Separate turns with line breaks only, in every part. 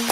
Hi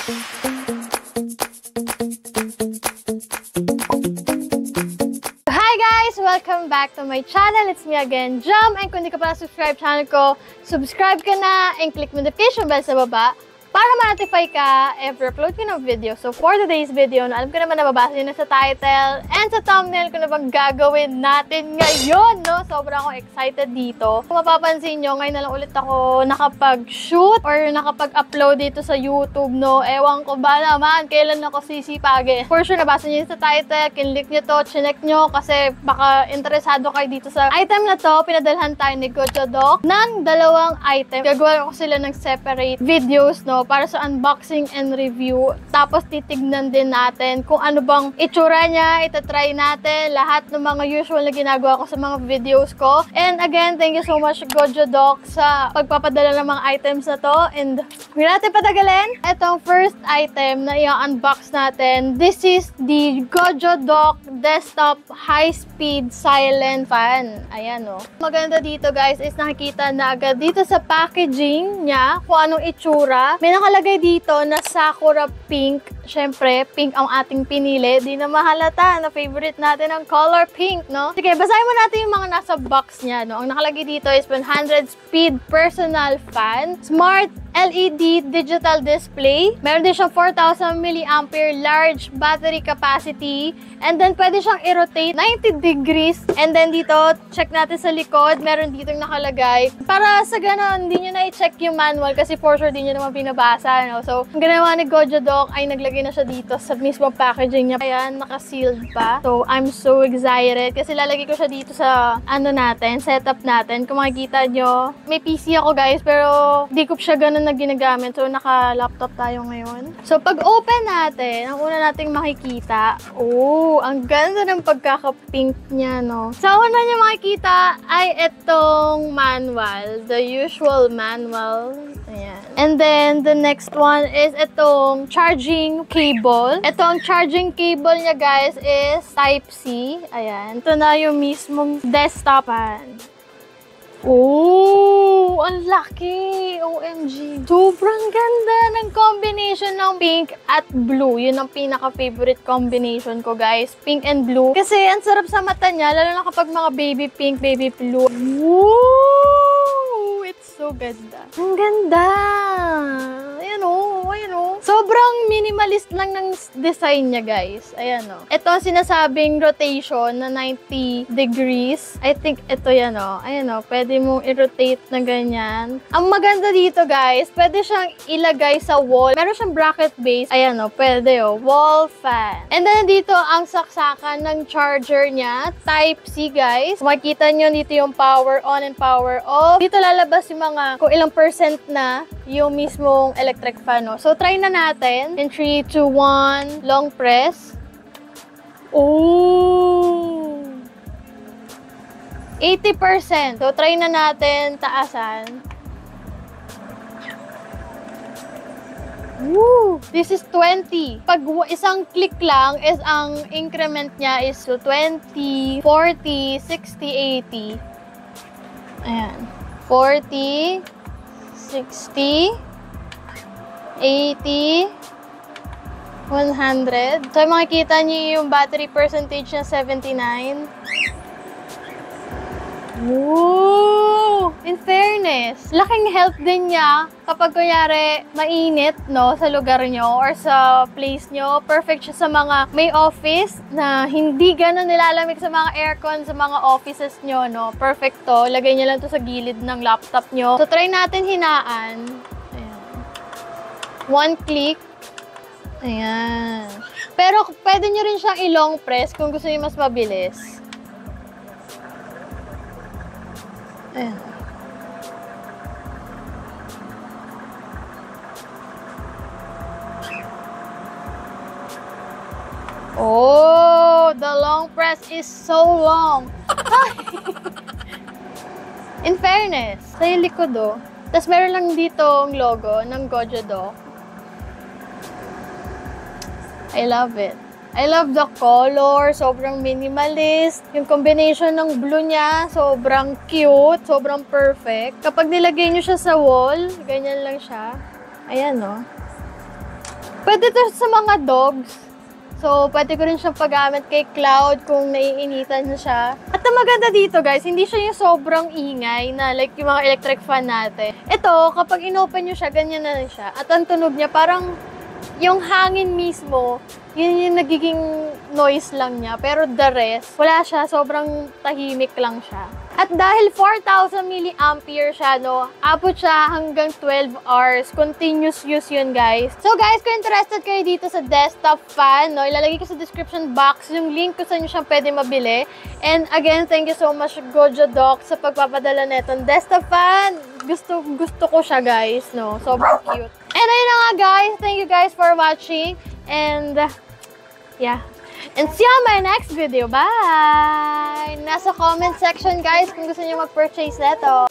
guys! Welcome back to my channel. It's me again, Jam. And kung hindi ka pa subscribe channel ko, subscribe ka na and click notification bell sa baba para ma-notify ka every upload ko ng video. So for today's video, alam ko naman nababasa nyo na sa title and sa thumbnail ko na bang gagawin natin ngayon, no? Sobrang ako excited dito. Kung mapapansin nyo, ngayon na lang ulit ako nakapag-shoot or nakapag-upload dito sa YouTube, no? Ewan ko ba naman kailan ako sisipagin. For sure, nabasa nyo sa title, kinlik nyo to, chinek nyo kasi baka interesado kayo dito sa item na to. Pinadalhan tayo ni Gojo Doc ng dalawang item. Gagawa ko sila ng separate videos, no? Para sa unboxing and review. Tapos titignan din natin kung ano bang itsura niya, itatry natin lahat ng mga usual na ginagawa ko sa mga videos ko. And again, thank you so much Gojo Doc sa pagpapadala ng mga items na to. And hindi natin patagalin. Itong first item na i-unbox natin, this is the Gojo Doc Desktop High-Speed Silent Fan. Ayan, o. Maganda dito guys is nakikita na agad dito sa packaging niya kung anong itsura. May nakalagay dito na Sakura Pink. Siyempre, pink ang ating pinili. Di na mahalata na favorite natin ang color pink, no? Sige, basahin mo natin yung mga nasa box niya, no? Ang nakalagay dito is 100 speed personal fan, smart LED digital display. Meron din siyang 4,000 mAh large battery capacity. And then, pwede siyang i-rotate 90 degrees. And then dito, check natin sa likod. Meron dito nakalagay. Para sa ganon, hindi nyo na i-check yung manual kasi for sure, di nyo naman pinabasa, no? So, ang ginawa ni Gojo Doc ay naglagay na siya dito sa mismo packaging niya. Ayan, naka-sealed pa. So, I'm so excited kasi lalagay ko siya dito sa, ano natin, setup natin. Kung makikita nyo, may PC ako guys, pero di ko siya ganun na ginagamit. So, naka-laptop tayo ngayon. So, pag open natin, ang una nating makikita, oh, ang ganda ng pagkaka-pink niya, no? Sa una niya makikita ay itong manual. The usual manual. Ayan. And then, the next one is itong charging cable. Itong charging cable niya, guys, is Type-C. Ayan. Ito na yung mismong desktop fan. Oh, ang laki! OMG! Sobrang ganda ng combination ng pink at blue. Yun ang pinaka-favorite combination ko, guys. Pink and blue. Kasi ang sarap sa mata niya, lalo na kapag mga baby pink, baby blue. Woo! It's so ganda. Ang ganda! Ayan o, ayan o. Sobrang minimalist lang ng design niya, guys. Ayan o. Ito ang sinasabing rotation na 90 degrees. I think ito yan o. Ayan o, pwede mong i-rotate na ganyan. Ang maganda dito, guys, pwede siyang ilagay sa wall. Meron siyang bracket base. Ayan o, pwede o. Wall fan. And then dito ang saksakan ng charger niya. Type-C, guys. Makikita nyo dito yung power on and power off. Dito lalabas yung mga kung ilang percent na yung mismong electric fan, no? So, try na natin. In 3, 2, 1, long press. Oh! 80%. So, try na natin taasan. Woo! This is 20. Pag isang click lang, is ang increment niya is 20, 40, 60, 80. Ayan. 40, 60, 80, 100. So, makikita niyo yung battery percentage na 79. Woo! In fairness, laking help din niya kapag kunyari mainit, no, sa lugar nyo or sa place nyo. Perfect siya sa mga may office na hindi ganun nilalamig sa mga aircon sa mga offices nyo, no. Perfect to. Lagay nyo lang to sa gilid ng laptop nyo. So, try natin hinaan. Ayan. One click. Ayan. Pero, pwede nyo rin siyang i-long press kung gusto nyo mas mabilis. Ayan. Oh, the long press is so long. In fairness, sa likod oh. Tapos meron lang dito ang logo ng Gojo Doc. I love it. I love the color. Sobrang minimalist. Yung combination ng blue niya, sobrang cute. Sobrang perfect. Kapag nilagay nyo siya sa wall, ganyan lang siya. Ayan, no? Pwede to sa mga dogs. So, pwede ko rin siyang paggamit kay Cloud kung naiinitan na siya. At ang maganda dito, guys, hindi siya yung sobrang ingay na like yung mga electric fan natin. Ito, kapag inopen nyo siya, ganyan na lang siya. At ang tunog niya, parang yung hangin mismo, yun yung nagiging noise lang niya. Pero the rest, wala siya. Sobrang tahimik lang siya. At dahil 4,000 mAh siya, no, abot siya hanggang 12 hours. Continuous use yun, guys. So, guys, kung interested kayo dito sa desktop fan, no, ilalagay ko sa description box yung link kung saan nyo siyang pwede mabili. And again, thank you so much, Gojo Doc, sa pagpapadala netong desktop fan. Gusto ko siya, guys, no. Sobrang cute. And ayun na nga, guys. Thank you guys for watching. And, yeah. And see you on my next video. Bye! Nasa comment section, guys, kung gusto niyo mag-purchase nito.